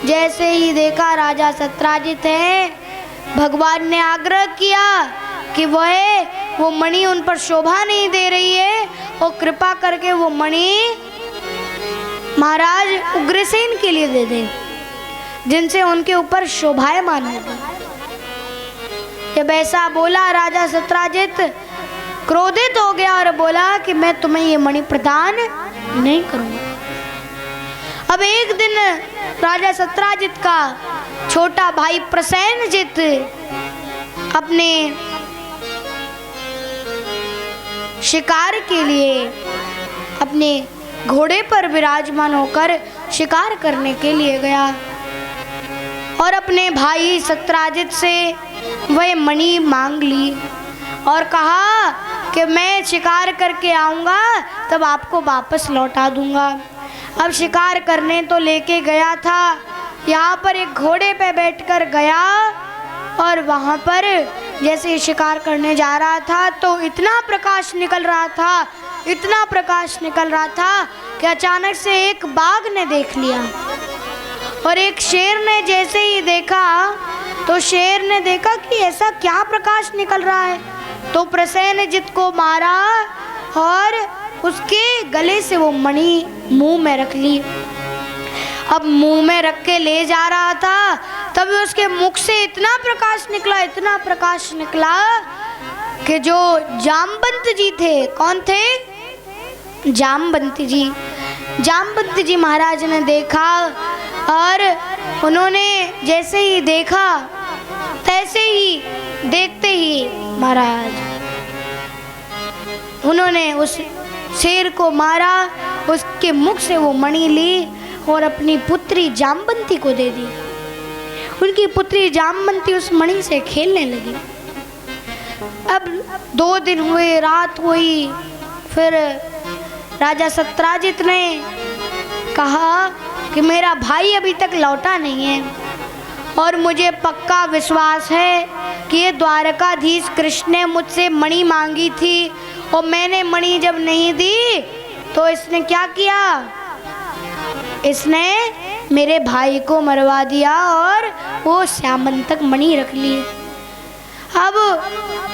जैसे ही देखा राजा सत्राजित है, भगवान ने आग्रह किया कि वो मणि उन पर शोभा नहीं दे रही है और कृपा करके वो मणि महाराज उग्रसेन के लिए दे दे, जिनसे उनके ऊपर शोभायमान होगा। जब ऐसा बोला राजा सत्राजित क्रोधित हो गया और बोला कि मैं तुम्हें ये मणि प्रदान नहीं करूंगा। अब एक दिन राजा सत्राजित का छोटा भाई प्रसेनजित अपने शिकार के लिए अपने घोड़े पर विराजमान होकर शिकार करने के लिए गया और अपने भाई सत्राजित से वह मणि मांग ली और कहा कि मैं शिकार करके आऊँगा तब आपको वापस लौटा दूंगा। अब शिकार करने तो लेके गया था, यहाँ पर एक घोड़े पे बैठकर गया और वहाँ पर जैसे शिकार करने जा रहा था तो इतना प्रकाश निकल रहा था, इतना प्रकाश निकल रहा था कि अचानक से एक बाघ ने देख लिया और एक शेर ने जैसे ही देखा तो शेर ने देखा कि ऐसा क्या प्रकाश निकल रहा है, तो प्रसेनजित को मारा और उसके गले से वो मणि मुंह में रख ली। अब मुंह में रख के ले जा रहा था तभी उसके मुख से इतना प्रकाश निकला, इतना प्रकाश निकला कि जो जामवंत जी थे, कौन थे? जामवंत जी। जामवंत जी महाराज ने देखा और उन्होंने जैसे ही देखा तैसे ही देखते ही महाराज उन्होंने उस शेर को मारा, उसके मुख से वो मणि ली और अपनी पुत्री जामवंती को दे दी। उनकी पुत्री जामवंती उस मणि से खेलने लगी। अब 2 दिन हुए, रात हुई, फिर राजा सत्राजित ने कहा कि मेरा भाई अभी तक लौटा नहीं है और मुझे पक्का विश्वास है कि ये द्वारकाधीश कृष्ण ने मुझसे मणि मांगी थी और मैंने मणि जब नहीं दी तो इसने क्या किया, इसने मेरे भाई को मरवा दिया और वो श्यामंतक मणि रख ली। अब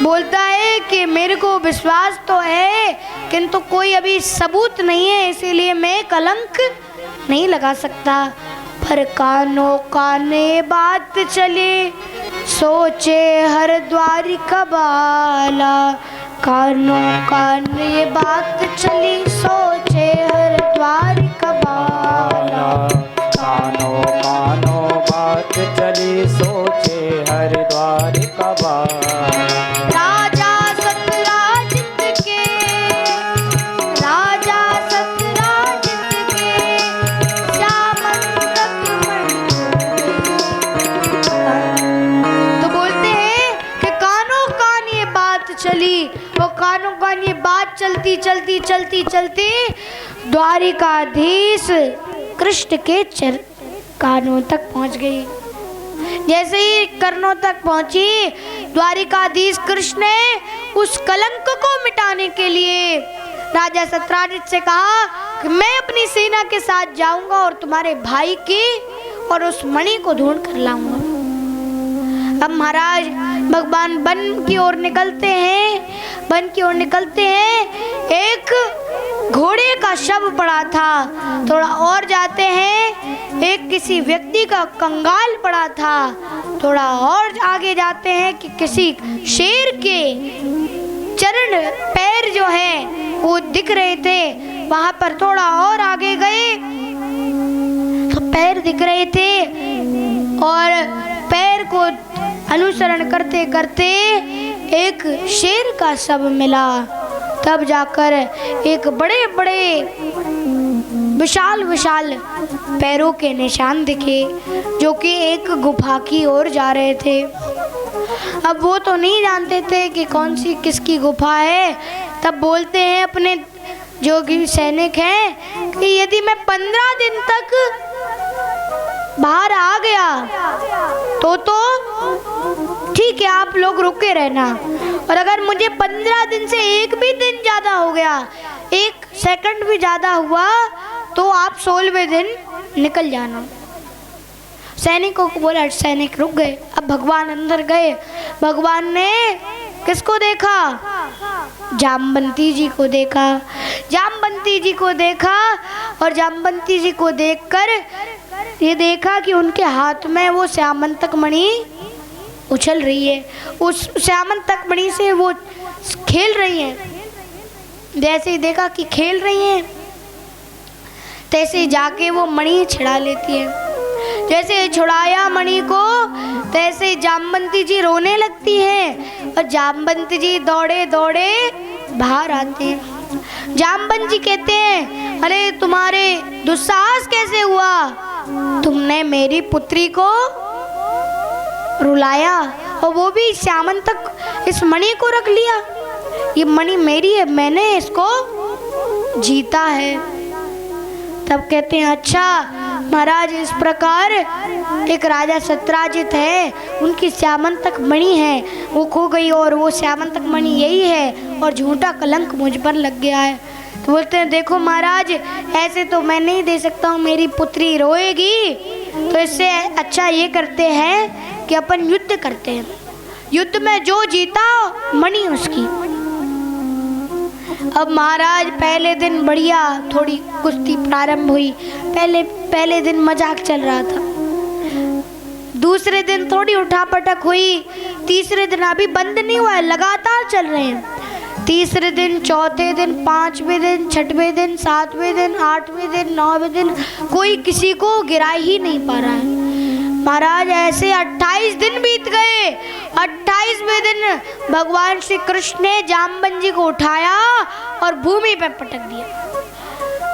बोलता है कि मेरे को विश्वास तो है किंतु कोई अभी सबूत नहीं है, इसीलिए मैं कलंक नहीं लगा सकता। पर कानों काने बात चले, सोचे हर द्वारिका बाला। कानों काने बात चली, सोचे हर द्वारिका बाला। कानों कानों बात चली, सोचे हर द्वारिका बाला। राजा सत्राजित के, राजा सत्राजित के श्यामंतक मणि। तो बोलते हैं कि कानों कान ये बात चली, वो कानों कान ये बात चलती चलती चलती चलती द्वारिकाधीश कृष्ण के कानों तक पहुंच गई। जैसे ही कर्णों तक पहुंची, द्वारिकाधीश कृष्ण ने उस कलंक को मिटाने के लिए राजा सत्राजित से कहा कि मैं अपनी सेना के साथ जाऊंगा और तुम्हारे भाई की और उस मणि को ढूंढ कर लाऊंगा। अब महाराज भगवान वन की ओर निकलते हैं, वन की ओर निकलते हैं। एक घोड़े का शव पड़ा था, थोड़ा और जाते हैं एक किसी व्यक्ति का कंगाल पड़ा था, थोड़ा और आगे जाते हैं कि किसी शेर के चरण पैर जो है वो दिख रहे थे। वहां पर थोड़ा और आगे गए तो पैर दिख रहे थे और पैर को अनुसरण करते करते एक शेर का शव मिला। तब जाकर एक बड़े बड़े विशाल विशाल पैरों के निशान दिखे जो कि एक गुफा की ओर जा रहे थे। अब वो तो नहीं जानते थे कि कौन सी किसकी गुफा है। तब बोलते हैं अपने जो कि सैनिक हैं कि यदि मैं 15 दिन तक बाहर आ गया तो ठीक है, आप लोग रुके रहना, और अगर मुझे 15 दिन से एक भी दिन ज़्यादा हो गया, 1 सेकंड भी ज़्यादा हुआ तो आप 16वें दिन निकल जाना। सैनिकों को बोला, सैनिक रुक गए। अब भगवान अंदर गए। भगवान ने किसको देखा? जामवंती जी को देखा। जामवंती जी को देखा और जामवंती जी को देखकर ये देखा कि उनके हाथ में वो श्यामंतक मणि उछल रही है। उस श्यामंतक मणि से वो खेल रही हैं। जैसे ही देखा कि खेल रही हैं, तैसे ही जाके वो मणि छिड़ा लेती है। जैसे छुड़ाया मणि को, तैसे ही जामवंती जी रोने लगती है और जामवंती जी दौड़े दौड़े बाहर आते हैं। जामवंती जी कहते हैं, अरे तुम्हारे दुस्साहस कैसे हुआ? तुमने मेरी पुत्री को रुलाया और वो भी श्यामंतक इस मणि को रख लिया। ये मणि मेरी है, मैंने इसको जीता है। तब कहते हैं, अच्छा महाराज, इस प्रकार एक राजा सत्राजित है, उनकी श्यामंतक मणि है, वो खो गई और वो श्यामंतक मणि यही है और झूठा कलंक मुझ पर लग गया है। तो बोलते हैं, देखो महाराज, ऐसे तो मैं नहीं दे सकता हूँ, मेरी पुत्री रोएगी, तो इससे अच्छा ये करते हैं कि अपन युद्ध करते हैं। युद्ध में जो जीता मणि उसकी। अब महाराज पहले दिन बढ़िया थोड़ी कुश्ती प्रारंभ हुई। पहले दिन मजाक चल रहा था। दूसरे दिन थोड़ी उठापटक हुई। तीसरे दिन अभी बंद नहीं हुआ है, लगातार चल रहे हैं। तीसरे दिन, चौथे दिन, पांचवें दिन, छठवें दिन, सातवें दिन, आठवें दिन, नौवें दिन, कोई किसी को गिरा ही नहीं पा रहा है। महाराज ऐसे 28 दिन बीत गए। 28वें दिन भगवान श्री कृष्ण ने जामवंती जी को उठाया और भूमि पर पटक दिया।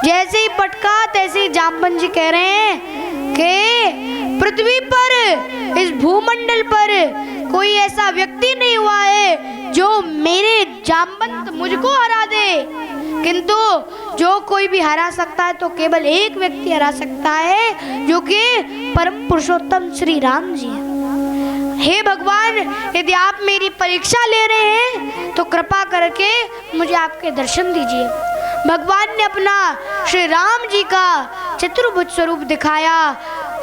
जैसे ही पटका, तैसे ही जामवंती जी कह रहे हैं कि पृथ्वी पर, इस भूमंडल पर कोई ऐसा व्यक्ति नहीं हुआ है जो मेरे जामवंत मुझको हरा दे, किंतु जो कोई भी हरा सकता है तो केवल एक व्यक्ति हरा सकता है, जो कि परम पुरुषोत्तम श्री राम जी हैं। हे भगवान, यदि आप मेरी परीक्षा ले रहे हैं तो कृपा करके मुझे आपके दर्शन दीजिए। भगवान ने अपना श्री राम जी का चतुर्भुज स्वरूप दिखाया।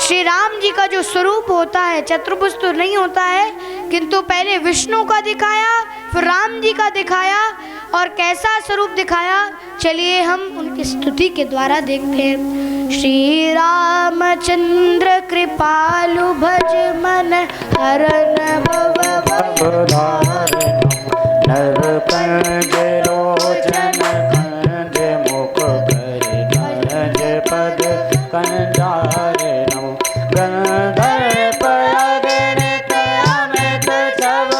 श्री राम जी का जो स्वरूप होता है, चतुर्भुज तो नहीं होता है, किंतु पहले विष्णु का दिखाया, फिर राम जी का दिखाया। और कैसा स्वरूप दिखाया, चलिए हम उनकी स्तुति के द्वारा देखते हैं। श्री रामचंद्र कृपालु भज मन हरन भव धारण, नर कंज लोचन कंज मुख कर कंज पद कंजारणं, गंधर्प अगणित अमित छव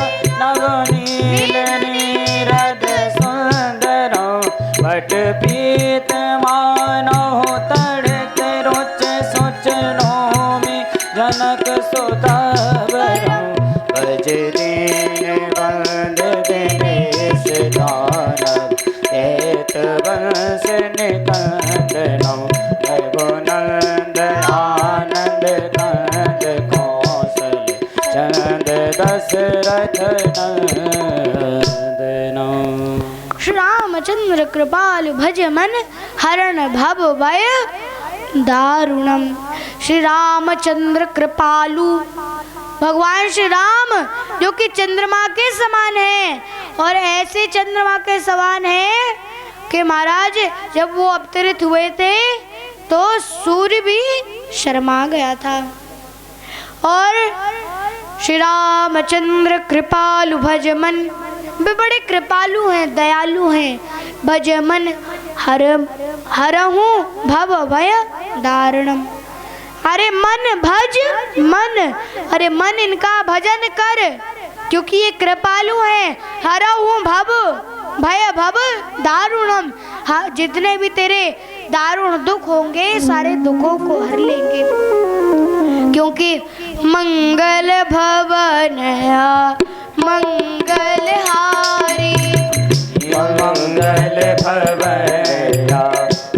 नवनील नीरद सुंदरं, पट पीत मानव तड़ित रुच सुच नौमि जनक सुतवरं, भज दीन बंद दिनेश दानव, एत वंश निकंदनं, रघुनंद आनंद कंद कौशल चंद दशरथ नंदनं। श्री रामचंद्र कृपालु भज मन हरण भव भय दारुणम। श्री रामचंद्र कृपालु, भगवान श्री राम जो कि चंद्रमा के समान है, और ऐसे चंद्रमा के समान है कि महाराज जब वो अवतरित हुए थे तो सूर्य भी शर्मा गया था। और श्री रामचंद्र कृपालु भज मन, वे बड़े कृपालु हैं, दयालु हैं। भज मन हरहु भव भय दारुणम। अरे मन भज मन, अरे मन इनका भजन कर, क्योंकि ये कृपालु हैं। हरहु भव भय भव दारुणम, हाँ, जितने भी तेरे दारुण दुख होंगे सारे दुखों को हर लेंगे, क्योंकि मंगल भवन मंगल हारी, मंगल भवन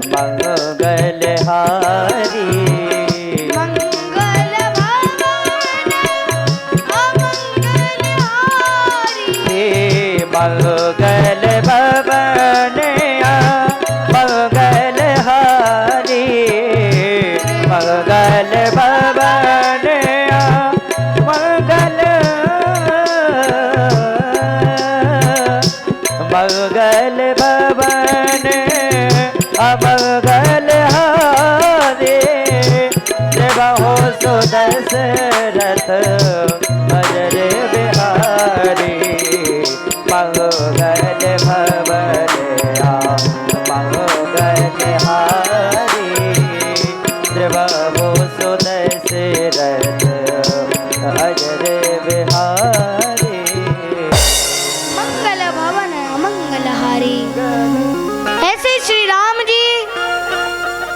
मंगल हारी, मंगल भवन अमंगल हारी, मंगल भवन मंगल हारी, मंगल भवन प्रभु सुदशरथ अजर बिहारी मंगल भवनया मंगल हारी प्रभु सुदशरथ अजर बिहारी मंगल भवन मंगलहारी। ऐसे श्री राम जी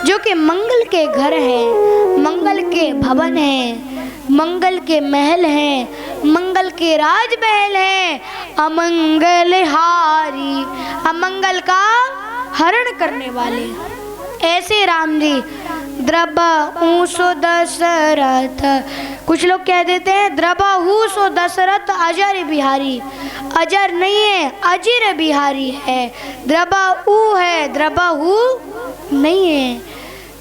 जो कि मंगल के घर हैं, मंगल के भवन हैं, मंगल के महल हैं, मंगल के राजमहल हैं, अमंगलहारी, अमंगल का हरण करने वाले। ऐसे राम जी द्रबहु सो दशरथ, कुछ लोग कह देते हैं द्रबहु सो दशरथ अजर बिहारी, अजर नहीं है अजिर बिहारी है, द्रबहु है द्रबहु नहीं है।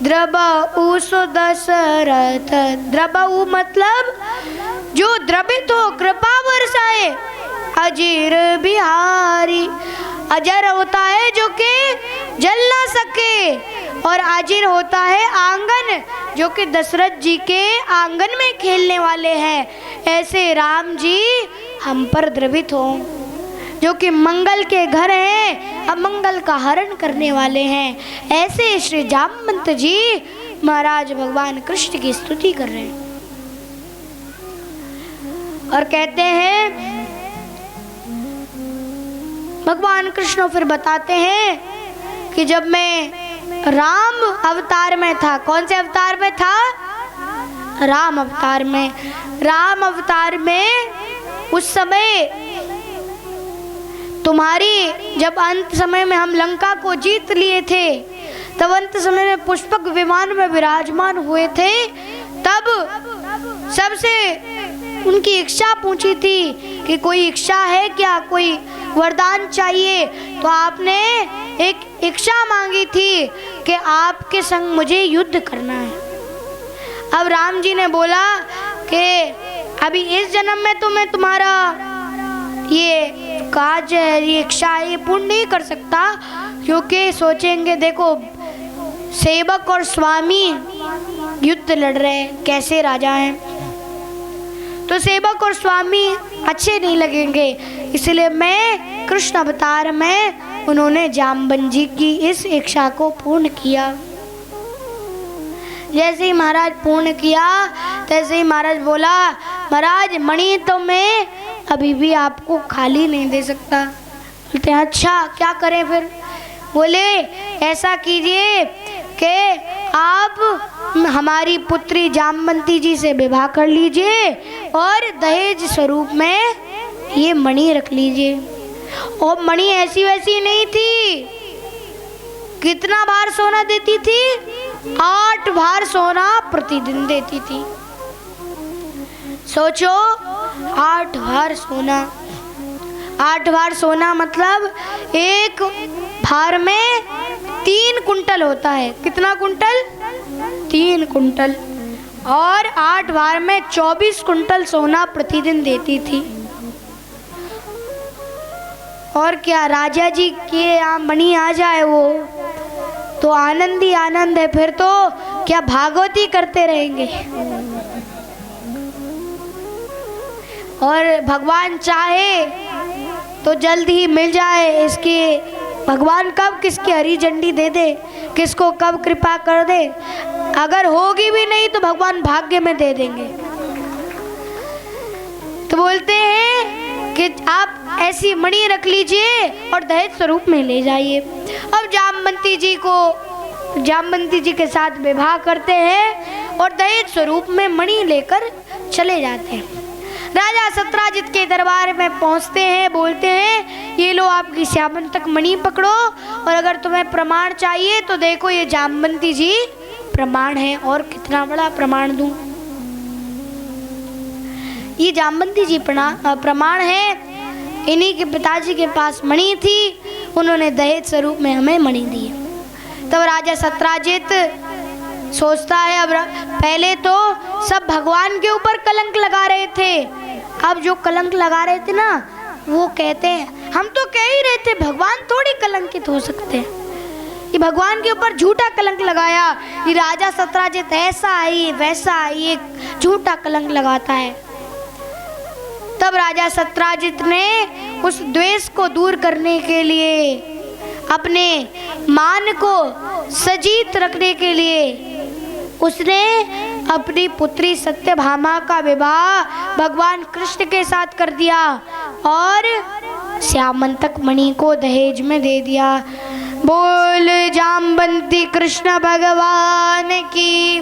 द्रबहु सो दशरथ, द्रबहु मतलब जो द्रवित हो कृपा बरसाए, अजिर बिहारी, अजर होता है जो कि जल ना सके, और अजिर होता है आंगन जो कि दशरथ जी के आंगन में खेलने वाले हैं। ऐसे राम जी हम पर द्रवित हो, जो कि मंगल के घर हैं, अमंगल का हरण करने वाले हैं। ऐसे श्री जामवंत जी महाराज भगवान कृष्ण की स्तुति कर रहे हैं और कहते हैं, भगवान कृष्ण फिर बताते हैं कि जब मैं राम अवतार में था, कौन से अवतार में था? राम अवतार में। राम अवतार में उस समय तुम्हारी, जब अंत समय में हम लंका को जीत लिए थे, तब अंत समय में पुष्पक विमान में विराजमान हुए थे, तब सबसे उनकी इच्छा पूछी थी कि कोई इच्छा है क्या, कोई वरदान चाहिए? तो आपने एक इच्छा मांगी थी कि आपके संग मुझे युद्ध करना है। अब राम जी ने बोला कि अभी इस जन्म में तो मैं तुम्हारा ये काज है, ये इच्छा है, ये पूर्ण नहीं कर सकता, क्योंकि सोचेंगे देखो सेवक और स्वामी युद्ध लड़ रहे हैं, कैसे राजा हैं, तो सेवक और स्वामी अच्छे नहीं लगेंगे, इसलिए मैं कृष्ण अवतार में उन्होंने जाम्बन जी की इस इच्छा को पूर्ण किया। जैसे ही महाराज पूर्ण किया, तैसे ही महाराज बोला, महाराज मणि तो मैं अभी भी आपको खाली नहीं दे सकता। बोलते हैं अच्छा क्या करें फिर? बोले ऐसा कीजिए कि आप हमारी पुत्री जामवंती जी से विवाह कर लीजिए और दहेज स्वरूप में ये मणि रख लीजिए। और मणि ऐसी वैसी नहीं थी, कितना भार सोना देती थी? 8 भार सोना प्रतिदिन देती थी। सोचो 8 भार सोना, 8 भार सोना मतलब एक भार में 3 कुंटल होता है। कितना कुंटल? 3 कुंटल। और 8 भार में 24 कुंटल सोना प्रतिदिन देती थी। और क्या राजा जी के यहाँ मणि आ जाए वो तो आनंद ही आनंद है, फिर तो क्या भागवती करते रहेंगे। और भगवान चाहे तो जल्द ही मिल जाए इसकी, भगवान कब किसकी हरी झंडी दे दे, किसको कब कृपा कर दे, अगर होगी भी नहीं तो भगवान भाग्य में दे देंगे। तो बोलते हैं कि आप ऐसी मणि रख लीजिए और दहेज स्वरूप में ले जाइए। अब जामवंती जी के साथ विवाह करते हैं और दहेज स्वरूप में मणि लेकर चले जाते हैं। राजा सत्राजित के दरबार में पहुंचते हैं, बोलते हैं ये लो आपकी श्यामंतक मणि पकड़ो, और अगर तुम्हें प्रमाण चाहिए तो देखो ये जामवंती जी प्रमाण है। और कितना बड़ा प्रमाण दूं? ये जामवंती जी प्रमाण है, इन्हीं के पिताजी के पास मणि थी, उन्होंने दहेज स्वरूप में हमें मणि दी। तब राजा सत्राजित सोचता है, अब पहले तो सब भगवान के ऊपर कलंक लगा रहे थे, अब जो कलंक लगा रहे थे ना वो कहते हैं हम तो कह ही रहे थे भगवान थोड़ी कलंकित हो सकते हैं, कि भगवान के ऊपर झूठा कलंक लगाया कि राजा सत्राजित ऐसा है वैसा है, ये झूठा कलंक लगाता है। तब राजा सत्राजित ने उस द्वेष को दूर करने के लिए, अपने मान को सजीत रखने के लिए उसने अपनी पुत्री सत्यभामा का विवाह भगवान कृष्ण के साथ कर दिया और श्यामंतक मणि को दहेज में दे दिया। बोल जाम्बंती कृष्ण भगवान की,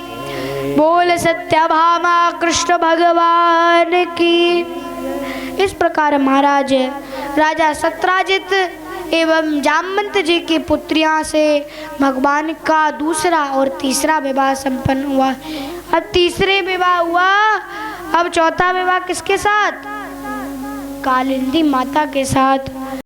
बोल सत्यभामा कृष्ण भगवान की। इस प्रकार महाराज राजा सत्राजित एवं जामवंत जी की पुत्रियां से भगवान का दूसरा और तीसरा विवाह संपन्न हुआ। अब तीसरे विवाह हुआ, अब चौथा विवाह किसके साथ? कालिंदी माता के साथ।